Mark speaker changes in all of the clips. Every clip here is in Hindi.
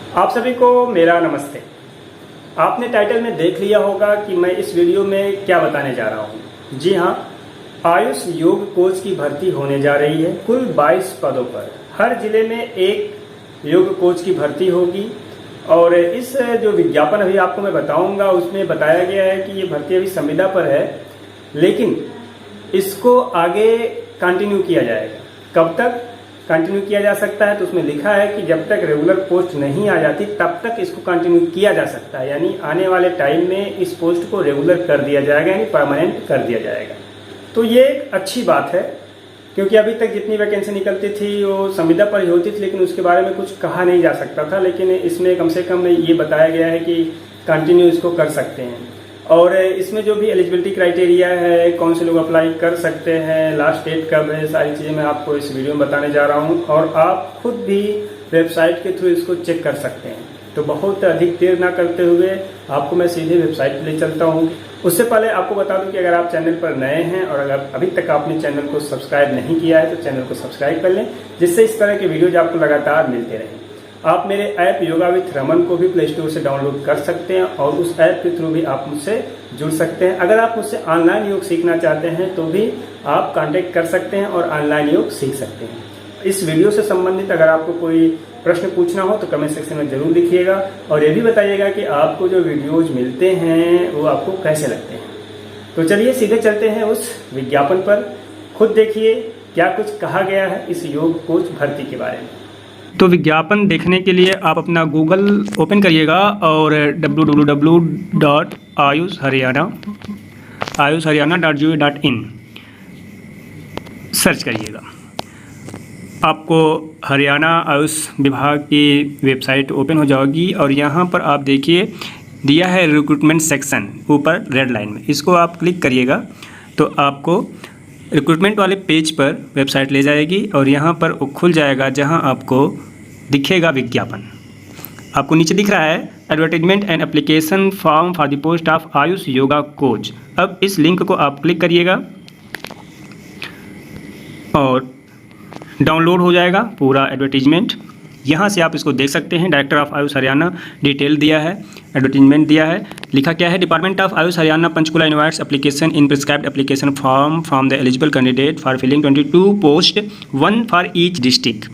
Speaker 1: आप सभी को मेरा नमस्ते। आपने टाइटल में देख लिया होगा कि मैं इस वीडियो में क्या बताने जा रहा हूँ। जी हाँ, आयुष योग कोच की भर्ती होने जा रही है। कुल 22 पदों पर हर जिले में एक योग कोच की भर्ती होगी। और इस जो विज्ञापन अभी आपको मैं बताऊंगा उसमें बताया गया है कि ये भर्ती अभी संविदा पर है, लेकिन इसको आगे कंटिन्यू किया जाएगा। कब तक कंटिन्यू किया जा सकता है, तो उसमें लिखा है कि जब तक रेगुलर पोस्ट नहीं आ जाती तब तक इसको कंटिन्यू किया जा सकता है। यानी आने वाले टाइम में इस पोस्ट को रेगुलर कर दिया जाएगा, यानी परमानेंट कर दिया जाएगा। तो ये एक अच्छी बात है, क्योंकि अभी तक जितनी वैकेंसी निकलती थी वो संविदा पर ही होती थी, लेकिन उसके बारे में कुछ कहा नहीं जा सकता था। लेकिन इसमें कम से कम ये बताया गया है कि कंटिन्यू इसको कर सकते हैं। और इसमें जो भी एलिजिबिलिटी क्राइटेरिया है, कौन से लोग अप्लाई कर सकते हैं, लास्ट डेट कब है, सारी चीज़ें मैं आपको इस वीडियो में बताने जा रहा हूं। और आप खुद भी वेबसाइट के थ्रू इसको चेक कर सकते हैं। तो बहुत अधिक देर ना करते हुए आपको मैं सीधे वेबसाइट पर ले चलता हूँ। उससे पहले आपको बता दूं कि अगर आप चैनल पर नए हैं और अगर अभी तक आपने चैनल को सब्सक्राइब नहीं किया है तो चैनल को सब्सक्राइब कर लें, जिससे इस तरह के वीडियोज आपको लगातार मिलते रहें। आप मेरे ऐप योगा विथ रमन को भी प्ले स्टोर से डाउनलोड कर सकते हैं और उस ऐप के थ्रू भी आप मुझसे जुड़ सकते हैं। अगर आप मुझसे ऑनलाइन योग सीखना चाहते हैं तो भी आप कांटेक्ट कर सकते हैं और ऑनलाइन योग सीख सकते हैं। इस वीडियो से संबंधित अगर आपको कोई प्रश्न पूछना हो तो कमेंट सेक्शन में जरूर लिखिएगा और ये भी बताइएगा कि आपको जो वीडियोज मिलते हैं वो आपको कैसे लगते हैं। तो चलिए सीधे चलते हैं उस विज्ञापन पर। खुद देखिए क्या कुछ कहा गया है इस योग कोच भर्ती के बारे में। तो विज्ञापन देखने के लिए आप अपना गूगल ओपन करिएगा और www.ayushharyana.gov.in सर्च करिएगा। आपको हरियाणा आयुष विभाग की वेबसाइट ओपन हो जाएगी और यहाँ पर आप देखिए दिया है रिक्रूटमेंट सेक्शन ऊपर रेड लाइन में। इसको आप क्लिक करिएगा तो आपको रिक्रूटमेंट वाले पेज पर वेबसाइट ले जाएगी और यहाँ पर वो खुल जाएगा जहाँ आपको दिखेगा विज्ञापन। आपको नीचे दिख रहा है advertisement and application form for the post of Ayush yoga coach. अब इस लिंक को आप क्लिक करिएगा और डाउनलोड हो जाएगा पूरा एडवर्टीजमेंट। यहाँ से आप इसको देख सकते हैं। Director of AYUSH Haryana detail दिया है, एडवर्टीजमेंट दिया है। लिखा क्या है, department of AYUSH Haryana Panchkula invites application in prescribed application form from the eligible candidate for filling 22 post, 1 for each district.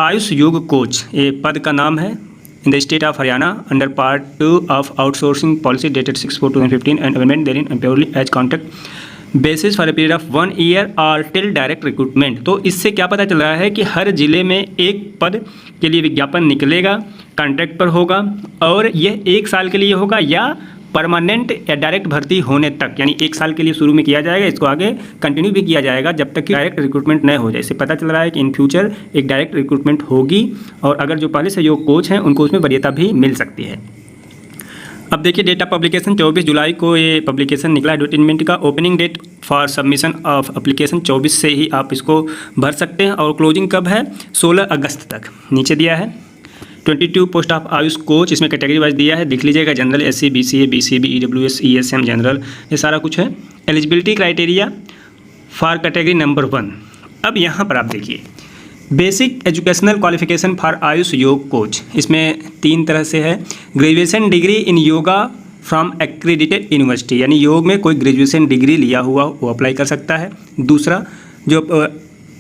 Speaker 1: AYUSH योग कोच ये पद का नाम है in the state of Haryana under part 2 of outsourcing policy dated 6/4/2015 and amendment therein purely as contract basis for a period of 1 year और टिल डायरेक्ट रिक्रूटमेंट। तो इससे क्या पता चल रहा है कि हर जिले में एक पद के लिए विज्ञापन निकलेगा, कॉन्ट्रैक्ट पर होगा और यह 1 साल के लिए होगा या परमानेंट या डायरेक्ट भर्ती होने तक, यानी 1 साल के लिए शुरू में किया जाएगा, इसको आगे कंटिन्यू भी किया जाएगा जब तक कि डायरेक्ट रिक्रूटमेंट न हो जाए। इससे पता चल रहा है कि इन फ्यूचर एक डायरेक्ट रिक्रूटमेंट होगी और अगर जो पहले से योग कोच हैं उनको उसमें वरीयता भी मिल सकती है। अब देखिए डेट ऑफ पब्लिकेशन 24 जुलाई को ये पब्लिकेशन निकला एडवर्टीजमेंट का। Opening date for submission of application 24 से ही आप इसको भर सकते हैं और क्लोजिंग कब है, 16 अगस्त तक। नीचे दिया है 22 पोस्ट ऑफ आयुष कोच, इसमें कैटेगरी वाइज दिया है, देख लीजिएगा। General, SC, BCA, BCB, EWS, ESM general, ये सारा कुछ है। Eligibility criteria for category number 1। अब यहाँ पर आप देखिए basic educational qualification for Ayush योग कोच, इसमें 3 तरह से है। Graduation degree in yoga from accredited university, यानी योग में कोई ग्रेजुएशन डिग्री लिया हुआ वो अप्लाई कर सकता है। दूसरा जो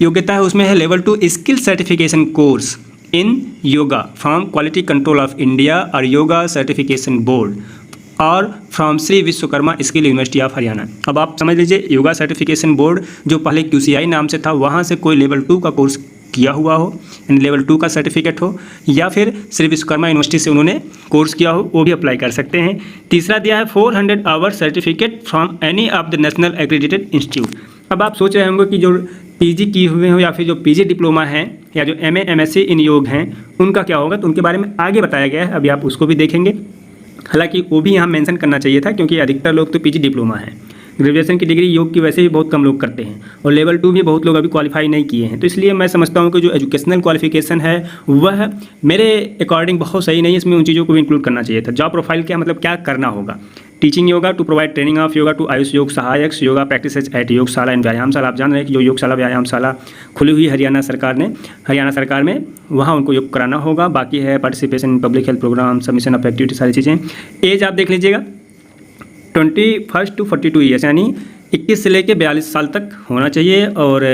Speaker 1: योग्यता है उसमें है level 2 skill certification course in yoga from quality control of India और योगा सर्टिफिकेशन बोर्ड और from Shri Vishwakarma skill university of Haryana. अब आप समझ लीजिए योगा सर्टिफिकेशन बोर्ड जो पहले QCI नाम से था, वहाँ से कोई लेवल 2 का कोर्स किया हुआ हो, यानी लेवल 2 का सर्टिफिकेट हो, या फिर श्री विश्वकर्मा यूनिवर्सिटी से उन्होंने कोर्स किया हो, वो भी अप्लाई कर सकते हैं। तीसरा दिया है 400 hour certificate from any of the national accredited institute. अब आप सोच रहे होंगे कि जो PG किए हुए हो या फिर जो PG डिप्लोमा हैं या जो MA MSc इन योग हैं उनका क्या होगा, तो उनके बारे में आगे बताया गया है। अभी आप उसको भी देखेंगे। हालांकि वो भी यहाँ मेंशन करना चाहिए था क्योंकि अधिकतर लोग तो PG डिप्लोमा है। ग्रेजुएशन की डिग्री योग की वैसे भी बहुत कम लोग करते हैं और लेवल 2 भी बहुत लोग अभी क्वालिफाई नहीं किए हैं। तो इसलिए मैं समझता हूँ कि जो एजुकेशनल क्वालिफिकेशन है वह मेरे अकॉर्डिंग बहुत सही नहीं है। इसमें उन चीज़ों को भी इंक्लूड करना चाहिए था। जॉब प्रोफाइल क्या मतलब क्या करना होगा, teaching yoga to provide training of yoga to AYUSH योग सहायक योगा प्रैक्टिसेज एट योगशाला एंड व्यायामशाला। आप जान रहे हैं कि जो योगशाला व्यायामशाला खुली हुई हरियाणा सरकार में वहाँ उनको योग कराना होगा। बाकी है participation in public health program, submission of activity, सारी चीज़ें। एज आप देख लीजिएगा 21 to 42 ईयर्स, यानी 21 से लेकर 42 साल तक होना चाहिए। और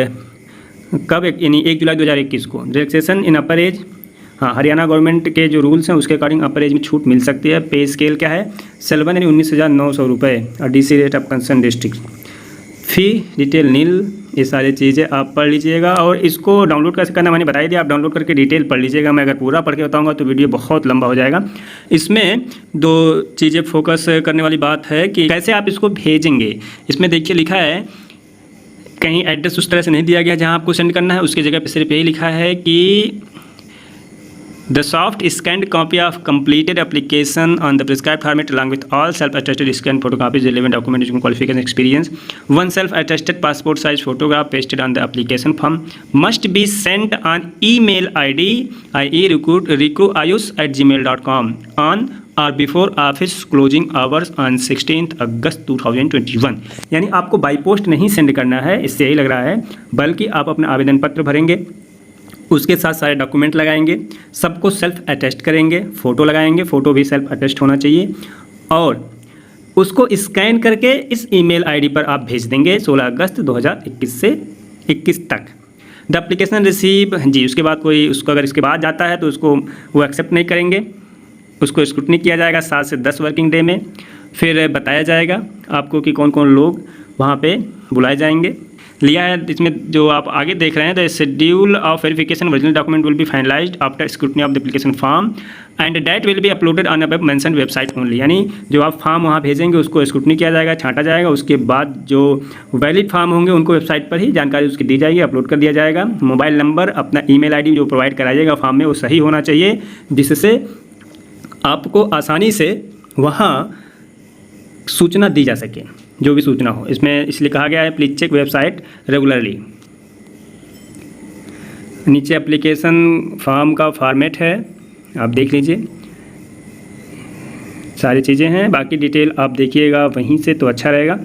Speaker 1: कब, यानी 1 जुलाई 2021 को। रिलैक्सेशन इन अपर एज, हाँ, हरियाणा गवर्नमेंट के जो रूल्स हैं उसके अकॉर्डिंग अपर एज में छूट मिल सकती है। पे स्केल क्या है, 7 यानी 19,900 रुपये और DC rate of concern district. Fee detail nil, ये सारी चीज़ें आप पढ़ लीजिएगा। और इसको डाउनलोड कैसे करना मैंने बता ही दिया, आप डाउनलोड करके डिटेल पढ़ लीजिएगा। मैं अगर पूरा पढ़ के बताऊंगा तो वीडियो बहुत लंबा हो जाएगा। इसमें 2 चीज़ें फोकस करने वाली बात है कि कैसे आप इसको भेजेंगे। इसमें देखिए लिखा है, कहीं एड्रेस उस तरह से नहीं दिया गया जहां आपको सेंड करना है, उसकी जगह पे सिर्फ यही लिखा है कि the soft scanned copy of completed application on the prescribed format along with all self-attested scanned photocopies, relevant documentation, qualification, experience, one self-attested passport size photograph pasted on the application form must be sent on email ID recruitayush@gmail.com on or before office closing hours on 16th अगस्त 2021। यानी आपको बाई पोस्ट नहीं सेंड करना है, इससे यही लग रहा है, बल्कि आप अपना आवेदन पत्र भरेंगे, उसके साथ सारे डॉक्यूमेंट लगाएंगे, सबको सेल्फ अटेस्ट करेंगे, फ़ोटो लगाएंगे, फ़ोटो भी सेल्फ अटेस्ट होना चाहिए, और उसको स्कैन करके इस ईमेल आईडी पर आप भेज देंगे 16 अगस्त 2021 से 21 तक। द एप्लीकेशन रिसीव, जी, उसके बाद कोई उसको अगर इसके बाद जाता है तो उसको वो एक्सेप्ट नहीं करेंगे, उसको स्क्रूटनी किया जाएगा 7 से 10 वर्किंग डे में। फिर बताया जाएगा आपको कि कौन कौन लोग वहाँ पे बुलाए जाएंगे। लिया है इसमें जो आप आगे देख रहे हैं, the schedule of verification original document will be finalised after scrutiny of the application form and that will be uploaded on a mentioned website only. यानी जो आप फॉर्म वहाँ भेजेंगे उसको स्क्रूटनी किया जाएगा, छांटा जाएगा, उसके बाद जो वैलिड फॉर्म होंगे उनको वेबसाइट पर ही जानकारी उसकी दी जाएगी, अपलोड कर दिया जाएगा। मोबाइल नंबर, अपना ईमेल आईडी जो प्रोवाइड कराइएगा फॉर्म में वो सही होना चाहिए, जिससे आपको आसानी से वहाँ सूचना दी जा सके, जो भी सूचना हो। इसमें इसलिए कहा गया है प्लीज चेक वेबसाइट रेगुलरली। नीचे एप्लीकेशन फॉर्म का फॉर्मेट है, आप देख लीजिए, सारी चीज़ें हैं। बाकी डिटेल आप देखिएगा वहीं से तो अच्छा रहेगा।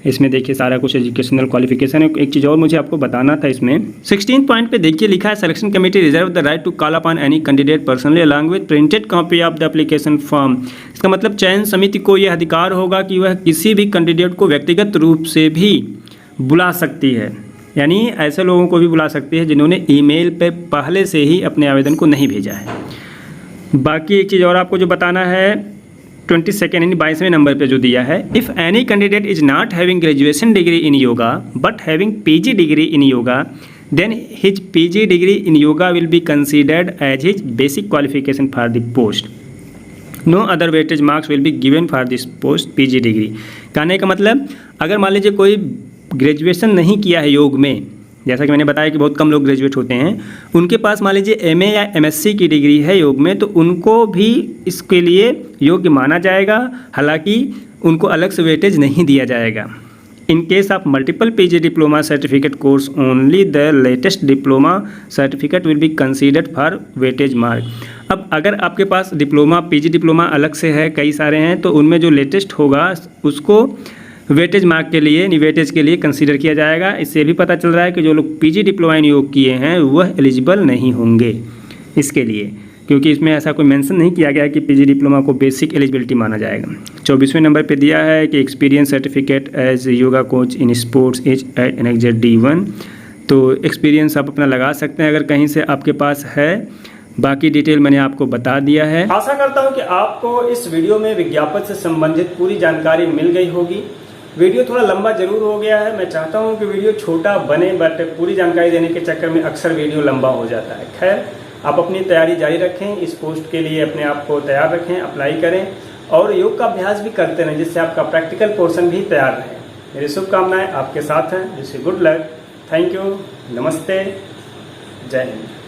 Speaker 1: इसमें देखिए सारा कुछ एजुकेशनल क्वालिफिकेशन है। एक चीज़ और मुझे आपको बताना था, इसमें 16 पॉइंट पे देखिए लिखा है, selection committee reserve the right to call upon any candidate personally along with printed copy of the application form. इसका मतलब चयन समिति को यह अधिकार होगा कि वह किसी भी कैंडिडेट को व्यक्तिगत रूप से भी बुला सकती है, यानी ऐसे लोगों को भी बुला सकती है जिन्होंने ईमेल पे पहले से ही अपने आवेदन को नहीं भेजा है। बाकी एक चीज़ और आपको जो बताना है, 22 यानी 22वें नंबर पे जो दिया है, if any candidate is not having graduation degree in yoga but having PG degree in yoga then his PG degree in yoga will be considered as his basic qualification for the post. No other weightage marks will be given for this post PG degree. कहने का मतलब, अगर मान लीजिए कोई ग्रेजुएशन नहीं किया है योग में, जैसा कि मैंने बताया कि बहुत कम लोग ग्रेजुएट होते हैं, उनके पास मान लीजिए MA या MSc की डिग्री है योग में, तो उनको भी इसके लिए योग्य माना जाएगा, हालांकि उनको अलग से वेटेज नहीं दिया जाएगा। In case of multiple PG diploma certificate course only the latest diploma certificate will be considered for weightage mark. अब अगर आपके पास डिप्लोमा PG डिप्लोमा अलग से है, कई सारे हैं, तो उनमें जो लेटेस्ट होगा उसको वेटेज मार्क के लिए, वेटेज के लिए कंसीडर किया जाएगा। इससे भी पता चल रहा है कि जो लोग PG डिप्लोमा इन योग किए हैं वह एलिजिबल नहीं होंगे इसके लिए, क्योंकि इसमें ऐसा कोई मेंशन नहीं किया गया कि PG डिप्लोमा को बेसिक एलिजिबिलिटी माना जाएगा। 24वें नंबर पे दिया है कि experience certificate as yoga coach in sports as NXZ D1। तो एक्सपीरियंस आप अपना लगा सकते हैं अगर कहीं से आपके पास है। बाकी डिटेल मैंने आपको बता दिया है। आशा करता हूँ कि आपको इस वीडियो में विज्ञापन से संबंधित पूरी जानकारी मिल गई होगी। वीडियो थोड़ा लंबा जरूर हो गया है, मैं चाहता हूँ कि वीडियो छोटा बने, बट पूरी जानकारी देने के चक्कर में अक्सर वीडियो लंबा हो जाता है। खैर, आप अपनी तैयारी जारी रखें, इस पोस्ट के लिए अपने आप को तैयार रखें, अप्लाई करें और योग का अभ्यास भी करते रहें, जिससे आपका प्रैक्टिकल पोर्शन भी तैयार रहे। मेरी शुभकामनाएं आपके साथ हैं। जिससे गुड लक। थैंक यू, नमस्ते, जय हिंद।